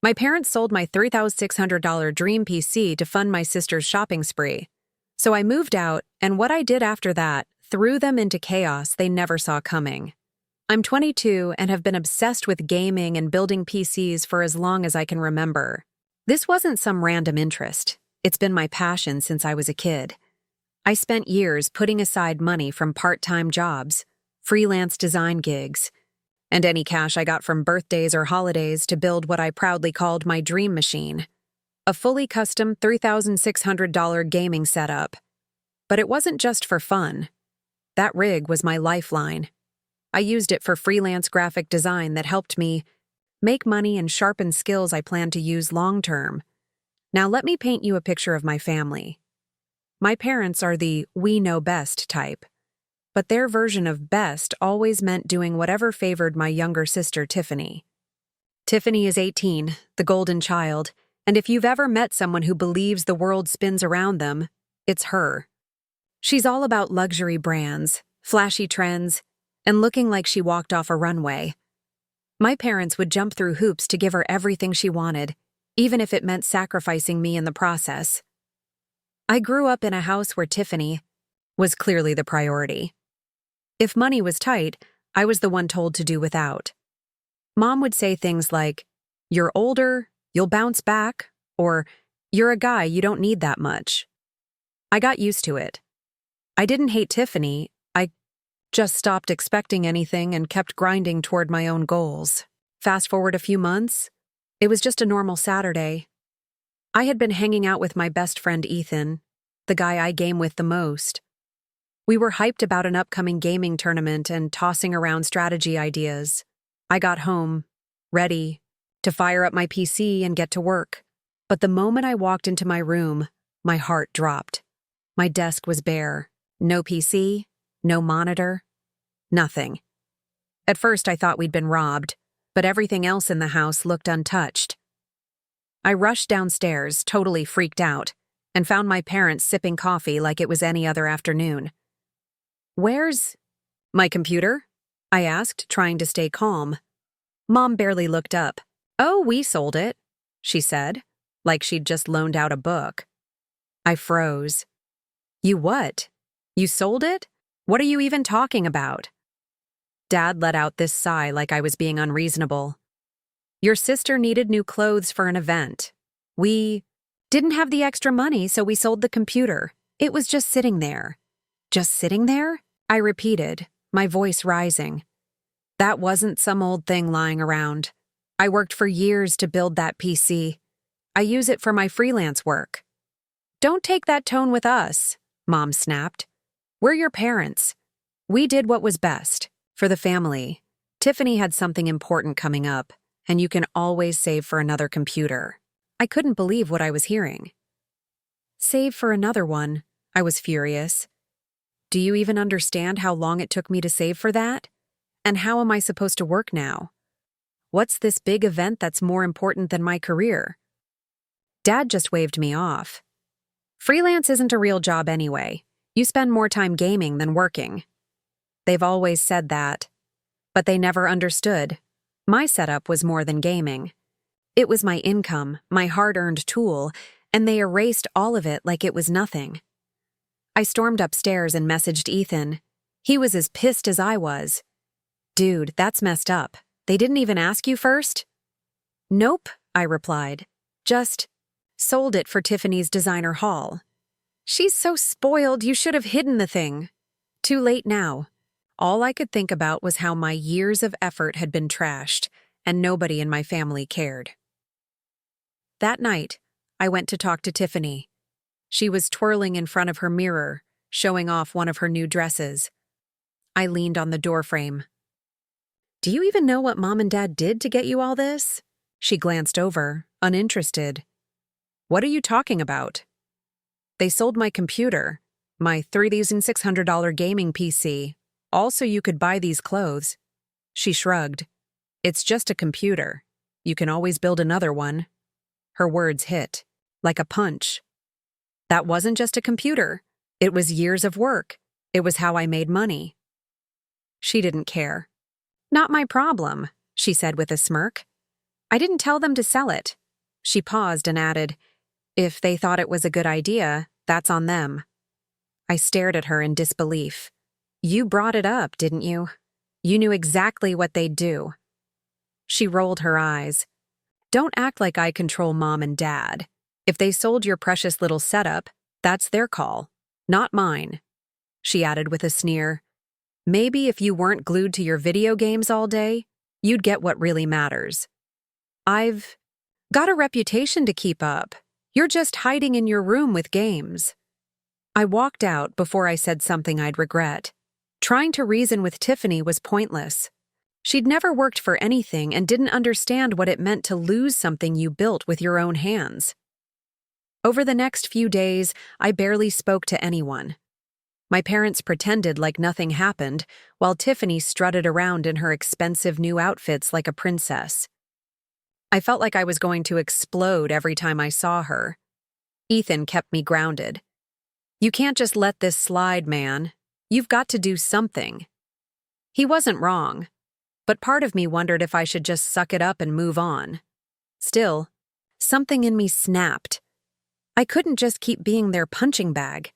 My parents sold my $3,600 dream PC to fund my sister's shopping spree. So I moved out, and what I did after that threw them into chaos they never saw coming. I'm 22 and have been obsessed with gaming and building PCs for as long as I can remember. This wasn't some random interest. It's been my passion since I was a kid. I spent years putting aside money from part-time jobs, freelance design gigs, and any cash I got from birthdays or holidays to build what I proudly called my dream machine, a fully custom $3,600 gaming setup. But it wasn't just for fun. That rig was my lifeline. I used it for freelance graphic design that helped me make money and sharpen skills I plan to use long-term. Now let me paint you a picture of my family. My parents are the we know best type, but their version of best always meant doing whatever favored my younger sister, Tiffany. Tiffany is 18, the golden child, and if you've ever met someone who believes the world spins around them, it's her. She's all about luxury brands, flashy trends, and looking like she walked off a runway. My parents would jump through hoops to give her everything she wanted, even if it meant sacrificing me in the process. I grew up in a house where Tiffany was clearly the priority. If money was tight, I was the one told to do without. Mom would say things like, "You're older, you'll bounce back," or "You're a guy, you don't need that much." I got used to it. I didn't hate Tiffany, I just stopped expecting anything and kept grinding toward my own goals. Fast forward a few months, it was just a normal Saturday. I had been hanging out with my best friend Ethan, the guy I game with the most. We were hyped about an upcoming gaming tournament and tossing around strategy ideas. I got home, ready to fire up my PC and get to work. But the moment I walked into my room, my heart dropped. My desk was bare. No PC, no monitor, nothing. At first I thought we'd been robbed, but everything else in the house looked untouched. I rushed downstairs, totally freaked out, and found my parents sipping coffee like it was any other afternoon. "Where's my computer?" I asked, trying to stay calm. Mom barely looked up. "Oh, we sold it," she said, like she'd just loaned out a book. I froze. "You what? You sold it? What are you even talking about?" Dad let out this sigh like I was being unreasonable. "Your sister needed new clothes for an event. We didn't have the extra money, so we sold the computer. It was just sitting there." "Just sitting there?" I repeated, my voice rising. "That wasn't some old thing lying around. I worked for years to build that PC. I use it for my freelance work." "Don't take that tone with us," Mom snapped. "We're your parents. We did what was best for the family. Tiffany had something important coming up, and you can always save for another computer." I couldn't believe what I was hearing. "Save for another one?" I was furious. "Do you even understand how long it took me to save for that? And how am I supposed to work now? What's this big event that's more important than my career?" Dad just waved me off. "Freelance isn't a real job anyway. You spend more time gaming than working." They've always said that, but they never understood. My setup was more than gaming. It was my income, my hard-earned tool, and they erased all of it like it was nothing. I stormed upstairs and messaged Ethan. He was as pissed as I was. "Dude, that's messed up. They didn't even ask you first?" "Nope," I replied. "Just sold it for Tiffany's designer haul." "She's so spoiled, you should have hidden the thing." Too late now. All I could think about was how my years of effort had been trashed, and nobody in my family cared. That night, I went to talk to Tiffany. She was twirling in front of her mirror, showing off one of her new dresses. I leaned on the doorframe. "Do you even know what Mom and Dad did to get you all this?" She glanced over, uninterested. "What are you talking about?" "They sold my computer, my $3,600 gaming PC, all so you could buy these clothes." She shrugged. "It's just a computer. You can always build another one." Her words hit, like a punch. That wasn't just a computer. It was years of work. It was how I made money. She didn't care. "Not my problem," she said with a smirk. I didn't tell them to sell it. She paused and added, if they thought it was a good idea, that's on them. I stared at her in disbelief. You brought it up, didn't you? You knew exactly what they'd do. She rolled her eyes. Don't act like I control Mom and Dad. If they sold your precious little setup, that's their call, not mine. She added with a sneer. Maybe if you weren't glued to your video games all day, you'd get what really matters. I've got a reputation to keep up. You're just hiding in your room with games. I walked out before I said something I'd regret. Trying to reason with Tiffany was pointless. She'd never worked for anything and didn't understand what it meant to lose something you built with your own hands. Over the next few days, I barely spoke to anyone. My parents pretended like nothing happened, while Tiffany strutted around in her expensive new outfits like a princess. I felt like I was going to explode every time I saw her. Ethan kept me grounded. You can't just let this slide, man. You've got to do something. He wasn't wrong, but part of me wondered if I should just suck it up and move on. Still, something in me snapped. I couldn't just keep being their punching bag.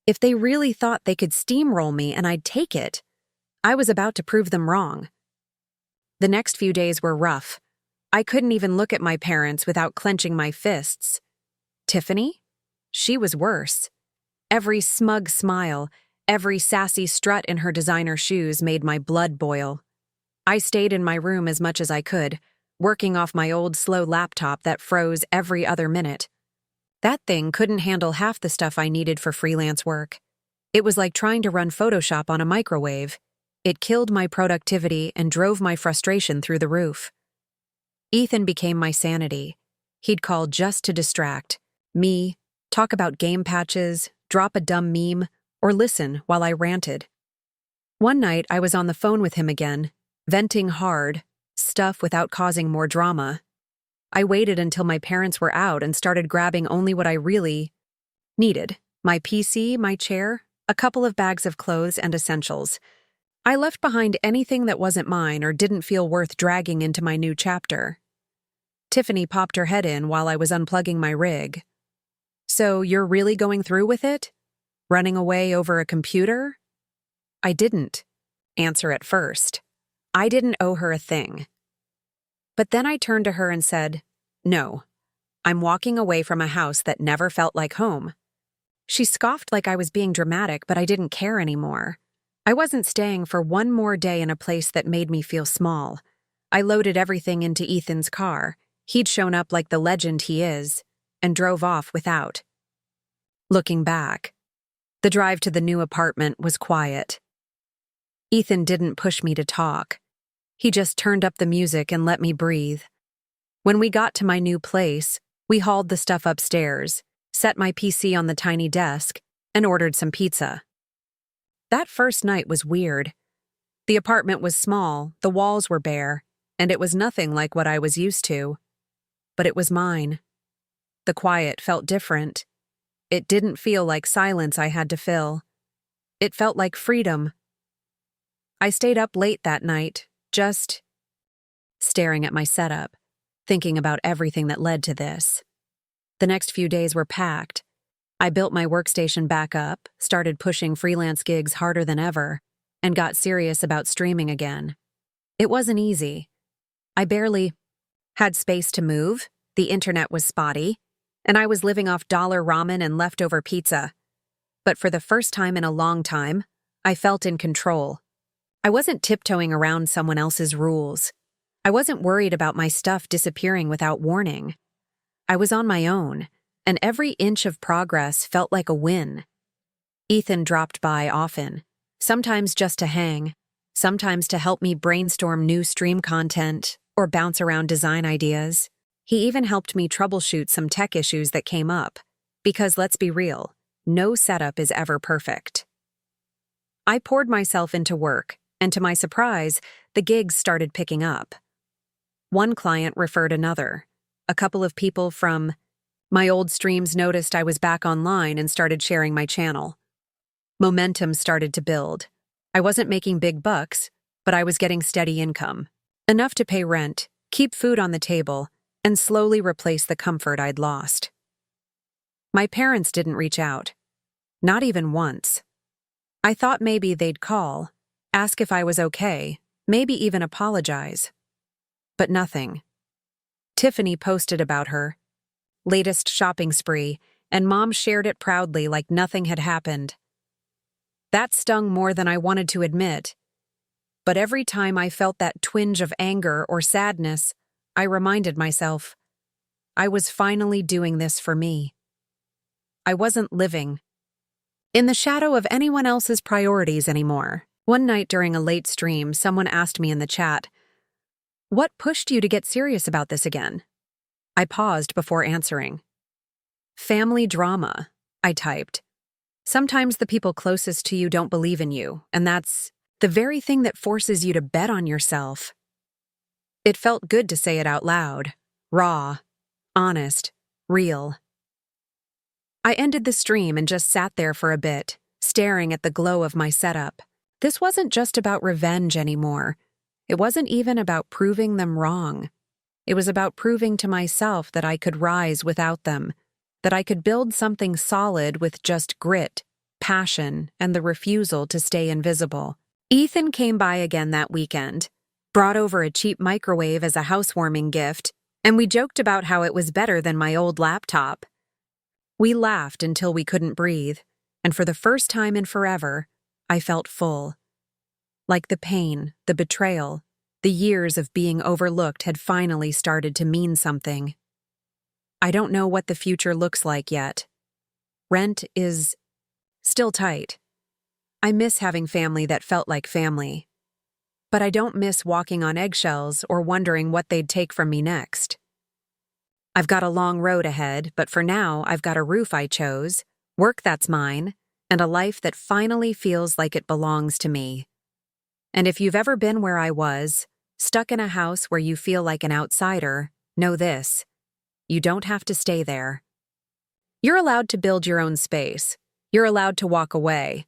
If they really thought they could steamroll me and I'd take it, I was about to prove them wrong. The next few days were rough. I couldn't even look at my parents without clenching my fists. Tiffany? She was worse. Every smug smile, every sassy strut in her designer shoes made my blood boil. I stayed in my room as much as I could, working off my old slow laptop that froze every other minute. That thing couldn't handle half the stuff I needed for freelance work. It was like trying to run Photoshop on a microwave. It killed my productivity and drove my frustration through the roof. Ethan became my sanity. He'd call just to distract me, talk about game patches, drop a dumb meme, or listen while I ranted. One night, I was on the phone with him again, venting hard, stuff without causing more drama. I waited until my parents were out and started grabbing only what I really needed. My PC, my chair, a couple of bags of clothes and essentials. I left behind anything that wasn't mine or didn't feel worth dragging into my new chapter. Tiffany popped her head in while I was unplugging my rig. So you're really going through with it? Running away over a computer? I didn't answer at first. I didn't owe her a thing. But then I turned to her and said, no, I'm walking away from a house that never felt like home. She scoffed like I was being dramatic, but I didn't care anymore. I wasn't staying for one more day in a place that made me feel small. I loaded everything into Ethan's car. He'd shown up like the legend he is, and drove off without. Looking back, the drive to the new apartment was quiet. Ethan didn't push me to talk. He just turned up the music and let me breathe. When we got to my new place, we hauled the stuff upstairs, set my PC on the tiny desk, and ordered some pizza. That first night was weird. The apartment was small, the walls were bare, and it was nothing like what I was used to. But it was mine. The quiet felt different. It didn't feel like silence I had to fill. It felt like freedom. I stayed up late that night, just staring at my setup, thinking about everything that led to this. The next few days were packed. I built my workstation back up, started pushing freelance gigs harder than ever, and got serious about streaming again. It wasn't easy. I barely had space to move, the internet was spotty, and I was living off dollar ramen and leftover pizza. But for the first time in a long time, I felt in control. I wasn't tiptoeing around someone else's rules. I wasn't worried about my stuff disappearing without warning. I was on my own, and every inch of progress felt like a win. Ethan dropped by often, sometimes just to hang, sometimes to help me brainstorm new stream content or bounce around design ideas. He even helped me troubleshoot some tech issues that came up, because let's be real, no setup is ever perfect. I poured myself into work, and to my surprise, the gigs started picking up. One client referred another. A couple of people from my old streams noticed I was back online and started sharing my channel. Momentum started to build. I wasn't making big bucks, but I was getting steady income. Enough to pay rent, keep food on the table, and slowly replace the comfort I'd lost. My parents didn't reach out. Not even once. I thought maybe they'd call, ask if I was okay, maybe even apologize. But nothing. Tiffany posted about her latest shopping spree, and Mom shared it proudly like nothing had happened. That stung more than I wanted to admit. But every time I felt that twinge of anger or sadness, I reminded myself, I was finally doing this for me. I wasn't living in the shadow of anyone else's priorities anymore. One night during a late stream, someone asked me in the chat, "What pushed you to get serious about this again?" I paused before answering. "Family drama," I typed. Sometimes the people closest to you don't believe in you, and that's the very thing that forces you to bet on yourself. It felt good to say it out loud. Raw, honest, real. I ended the stream and just sat there for a bit, staring at the glow of my setup. This wasn't just about revenge anymore. It wasn't even about proving them wrong. It was about proving to myself that I could rise without them, that I could build something solid with just grit, passion, and the refusal to stay invisible. Ethan came by again that weekend, brought over a cheap microwave as a housewarming gift, and we joked about how it was better than my old laptop. We laughed until we couldn't breathe, and for the first time in forever, I felt full. Like the pain, the betrayal, the years of being overlooked had finally started to mean something. I don't know what the future looks like yet. Rent is still tight. I miss having family that felt like family. But I don't miss walking on eggshells or wondering what they'd take from me next. I've got a long road ahead, but for now I've got a roof I chose, work that's mine, and a life that finally feels like it belongs to me. And if you've ever been where I was, stuck in a house where you feel like an outsider, know this: you don't have to stay there. You're allowed to build your own space. You're allowed to walk away.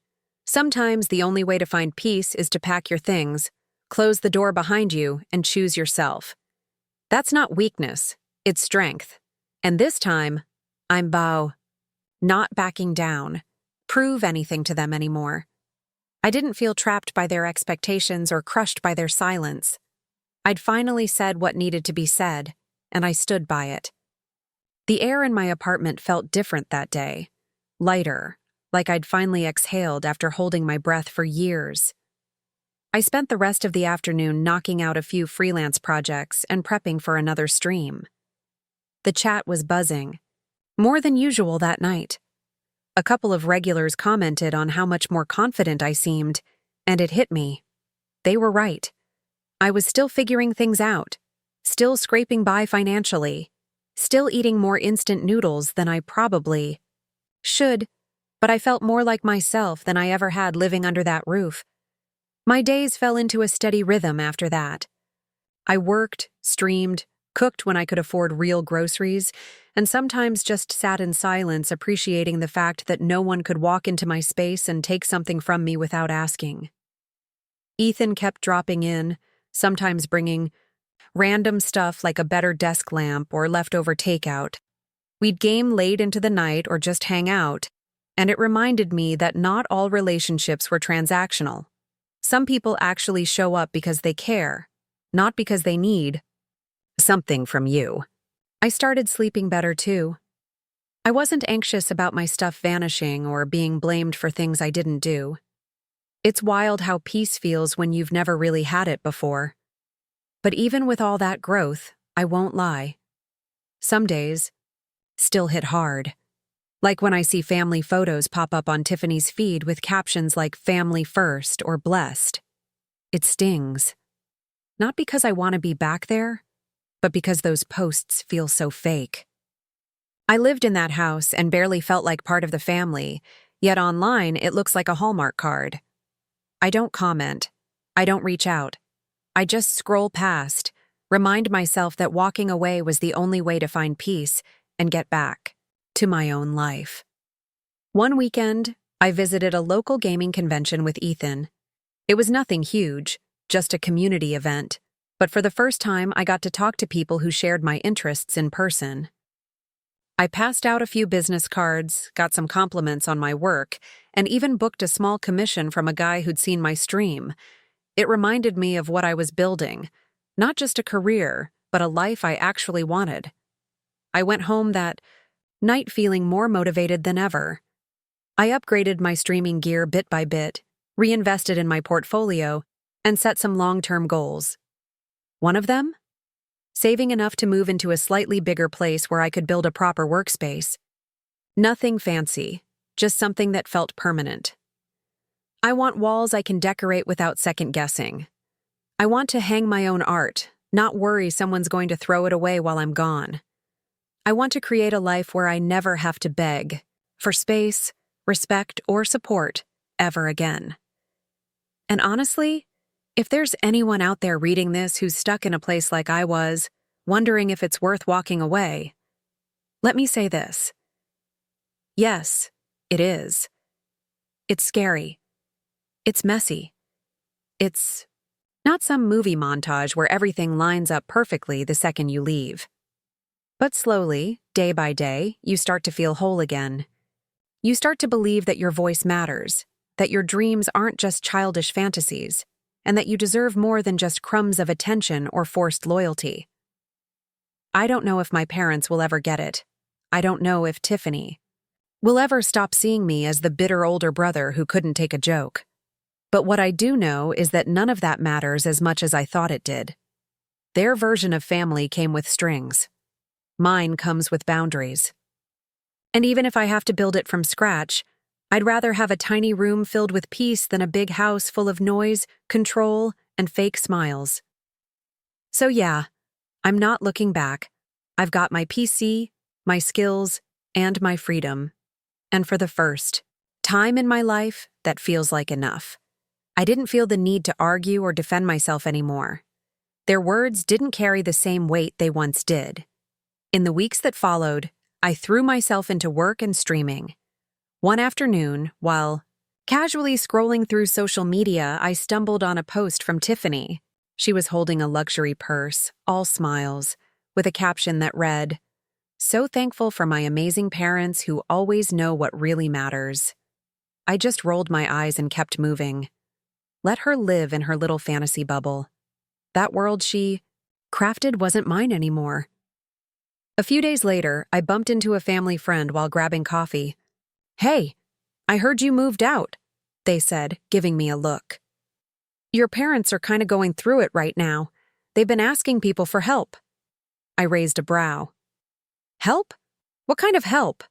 Sometimes the only way to find peace is to pack your things, close the door behind you, and choose yourself. That's not weakness. It's strength. And this time, I'm not backing down, prove anything to them anymore. I didn't feel trapped by their expectations or crushed by their silence. I'd finally said what needed to be said, and I stood by it. The air in my apartment felt different that day, lighter, like I'd finally exhaled after holding my breath for years. I spent the rest of the afternoon knocking out a few freelance projects and prepping for another stream. The chat was buzzing, more than usual that night. A couple of regulars commented on how much more confident I seemed, and it hit me. They were right. I was still figuring things out, still scraping by financially, still eating more instant noodles than I probably should, but I felt more like myself than I ever had living under that roof. My days fell into a steady rhythm after that. I worked, streamed, cooked when I could afford real groceries, and sometimes just sat in silence appreciating the fact that no one could walk into my space and take something from me without asking. Ethan kept dropping in, sometimes bringing random stuff like a better desk lamp or leftover takeout. We'd game late into the night or just hang out, and it reminded me that not all relationships were transactional. Some people actually show up because they care, not because they need something from you. I started sleeping better too. I wasn't anxious about my stuff vanishing or being blamed for things I didn't do. It's wild how peace feels when you've never really had it before. But even with all that growth, I won't lie. Some days still hit hard. Like when I see family photos pop up on Tiffany's feed with captions like "family first" or "blessed." It stings. Not because I want to be back there, but because those posts feel so fake. I lived in that house and barely felt like part of the family, yet online it looks like a Hallmark card. I don't comment. I don't reach out. I just scroll past, remind myself that walking away was the only way to find peace and get back to my own life. One weekend, I visited a local gaming convention with Ethan. It was nothing huge, just a community event. But for the first time, I got to talk to people who shared my interests in person. I passed out a few business cards, got some compliments on my work, and even booked a small commission from a guy who'd seen my stream. It reminded me of what I was building, not just a career, but a life I actually wanted. I went home that night feeling more motivated than ever. I upgraded my streaming gear bit by bit, reinvested in my portfolio, and set some long-term goals. One of them? Saving enough to move into a slightly bigger place where I could build a proper workspace. Nothing fancy, just something that felt permanent. I want walls I can decorate without second-guessing. I want to hang my own art, not worry someone's going to throw it away while I'm gone. I want to create a life where I never have to beg for space, respect, or support ever again. And honestly, if there's anyone out there reading this who's stuck in a place like I was, wondering if it's worth walking away, let me say this. Yes, it is. It's scary. It's messy. It's not some movie montage where everything lines up perfectly the second you leave. But slowly, day by day, you start to feel whole again. You start to believe that your voice matters, that your dreams aren't just childish fantasies, and that you deserve more than just crumbs of attention or forced loyalty. I don't know if my parents will ever get it. I don't know if Tiffany will ever stop seeing me as the bitter older brother who couldn't take a joke. But what I do know is that none of that matters as much as I thought it did. Their version of family came with strings. Mine comes with boundaries. And even if I have to build it from scratch, I'd rather have a tiny room filled with peace than a big house full of noise, control, and fake smiles. So yeah, I'm not looking back. I've got my PC, my skills, and my freedom. And for the first time in my life, that feels like enough. I didn't feel the need to argue or defend myself anymore. Their words didn't carry the same weight they once did. In the weeks that followed, I threw myself into work and streaming. One afternoon, while casually scrolling through social media, I stumbled on a post from Tiffany. She was holding a luxury purse, all smiles, with a caption that read, "So thankful for my amazing parents who always know what really matters." I just rolled my eyes and kept moving. Let her live in her little fantasy bubble. That world she crafted wasn't mine anymore. A few days later, I bumped into a family friend while grabbing coffee. "Hey, I heard you moved out," they said, giving me a look. "Your parents are kind of going through it right now. They've been asking people for help." I raised a brow. "Help? What kind of help?"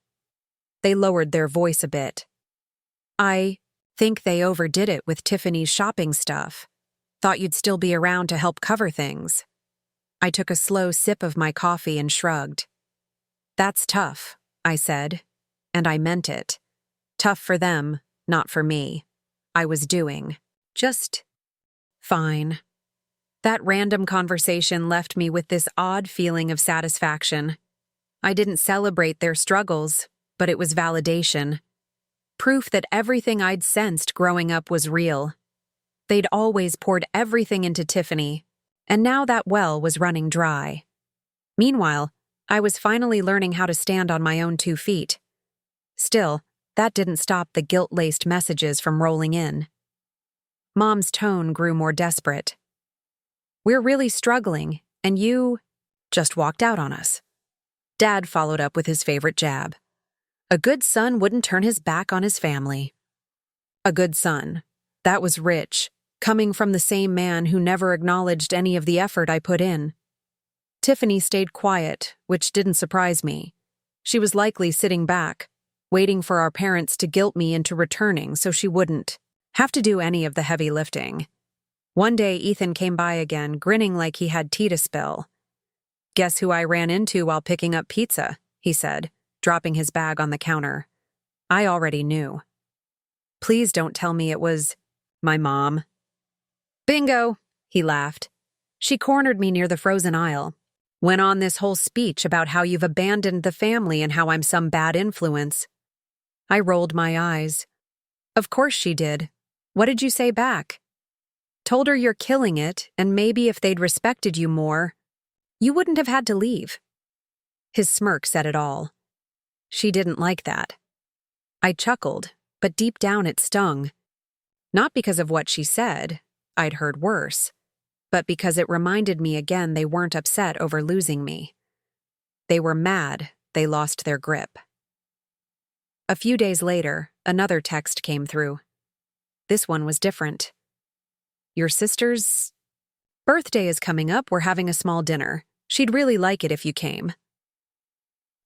They lowered their voice a bit. "I think they overdid it with Tiffany's shopping stuff. Thought you'd still be around to help cover things." I took a slow sip of my coffee and shrugged. "That's tough," I said, and I meant it. Tough for them, not for me. I was doing just fine. That random conversation left me with this odd feeling of satisfaction. I didn't celebrate their struggles, but it was validation. Proof that everything I'd sensed growing up was real. They'd always poured everything into Tiffany, and now that well was running dry. Meanwhile, I was finally learning how to stand on my own 2 feet. Still, that didn't stop the guilt-laced messages from rolling in. Mom's tone grew more desperate. "We're really struggling, and you just walked out on us." Dad followed up with his favorite jab. A good son wouldn't turn his back on his family. A good son. That was rich, coming from the same man who never acknowledged any of the effort I put in. Tiffany stayed quiet, which didn't surprise me. She was likely sitting back, waiting for our parents to guilt me into returning so she wouldn't have to do any of the heavy lifting. One day, Ethan came by again, grinning like he had tea to spill. "Guess who I ran into while picking up pizza," he said, dropping his bag on the counter. I already knew. "Please don't tell me it was my mom." "Bingo," he laughed. "She cornered me near the frozen aisle. Went on this whole speech about how you've abandoned the family and how I'm some bad influence." I rolled my eyes. "Of course she did. What did you say back?" Told her you're killing it, and maybe if they'd respected you more, you wouldn't have had to leave. His smirk said it all. She didn't like that. I chuckled, but deep down it stung. Not because of what she said, I'd heard worse, but because it reminded me again they weren't upset over losing me. They were mad they lost their grip. A few days later, another text came through. This one was different. Your sister's birthday is coming up. We're having a small dinner. She'd really like it if you came.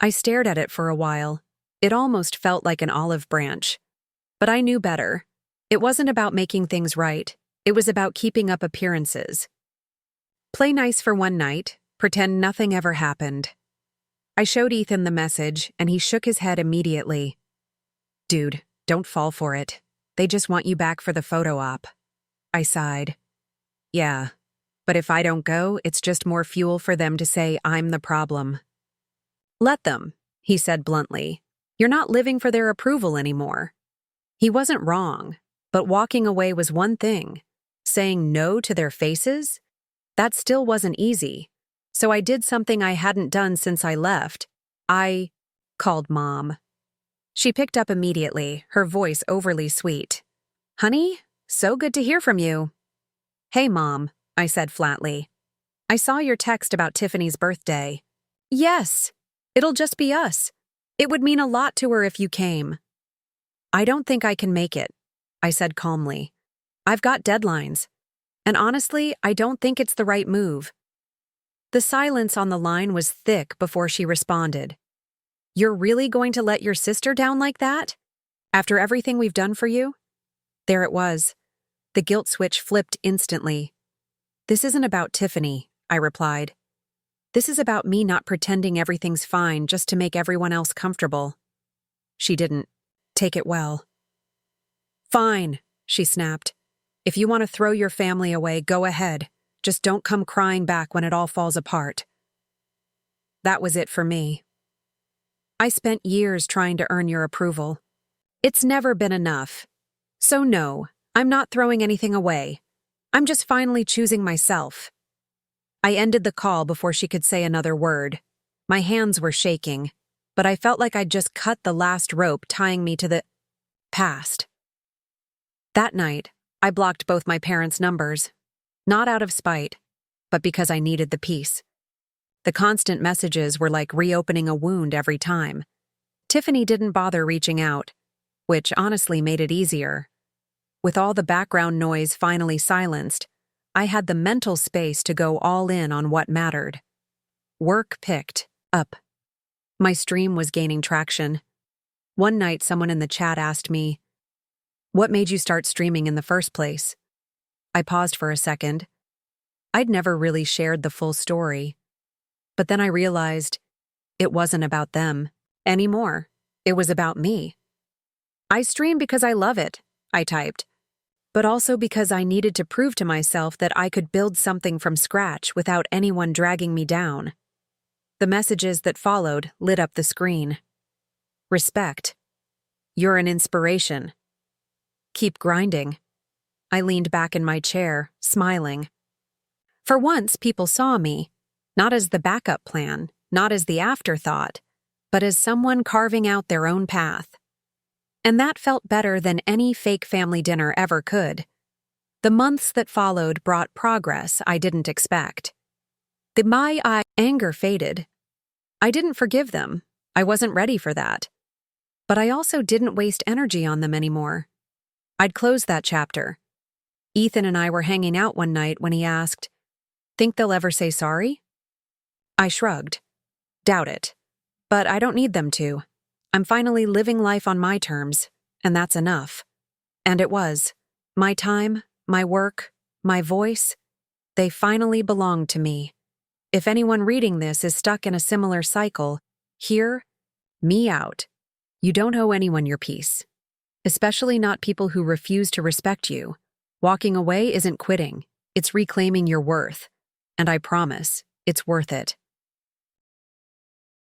I stared at it for a while. It almost felt like an olive branch. But I knew better. It wasn't about making things right. It was about keeping up appearances. Play nice for one night. Pretend nothing ever happened. I showed Ethan the message, and he shook his head immediately. Dude, don't fall for it. They just want you back for the photo op. I sighed. Yeah, but if I don't go, it's just more fuel for them to say I'm the problem. Let them, he said bluntly. You're not living for their approval anymore. He wasn't wrong, but walking away was one thing. Saying no to their faces? That still wasn't easy. So I did something I hadn't done since I left. I called Mom. She picked up immediately, her voice overly sweet. Honey, so good to hear from you. Hey, Mom, I said flatly. I saw your text about Tiffany's birthday. Yes, it'll just be us. It would mean a lot to her if you came. I don't think I can make it, I said calmly. I've got deadlines. And honestly, I don't think it's the right move. The silence on the line was thick before she responded. You're really going to let your sister down like that? After everything we've done for you? There it was. The guilt switch flipped instantly. This isn't about Tiffany, I replied. This is about me not pretending everything's fine just to make everyone else comfortable. She didn't take it well. Fine, she snapped. If you want to throw your family away, go ahead. Just don't come crying back when it all falls apart. That was it for me. I spent years trying to earn your approval. It's never been enough. So no, I'm not throwing anything away. I'm just finally choosing myself. I ended the call before she could say another word. My hands were shaking, but I felt like I'd just cut the last rope tying me to the past. That night, I blocked both my parents' numbers. Not out of spite, but because I needed the peace. The constant messages were like reopening a wound every time. Tiffany didn't bother reaching out, which honestly made it easier. With all the background noise finally silenced, I had the mental space to go all in on what mattered. Work picked up. My stream was gaining traction. One night, someone in the chat asked me, "What made you start streaming in the first place?" I paused for a second. I'd never really shared the full story. But then I realized it wasn't about them anymore. It was about me. I stream because I love it, I typed, but also because I needed to prove to myself that I could build something from scratch without anyone dragging me down. The messages that followed lit up the screen. Respect. You're an inspiration. Keep grinding. I leaned back in my chair, smiling. For once, people saw me, not as the backup plan, not as the afterthought, but as someone carving out their own path. And that felt better than any fake family dinner ever could. The months that followed brought progress I didn't expect. My anger faded. I didn't forgive them. I wasn't ready for that. But I also didn't waste energy on them anymore. I'd closed that chapter. Ethan and I were hanging out one night when he asked, "Think they'll ever say sorry?" I shrugged. Doubt it. But I don't need them to. I'm finally living life on my terms, and that's enough. And it was. My time, my work, my voice, they finally belonged to me. If anyone reading this is stuck in a similar cycle, hear me out. You don't owe anyone your peace. Especially not people who refuse to respect you. Walking away isn't quitting. It's reclaiming your worth. And I promise, it's worth it.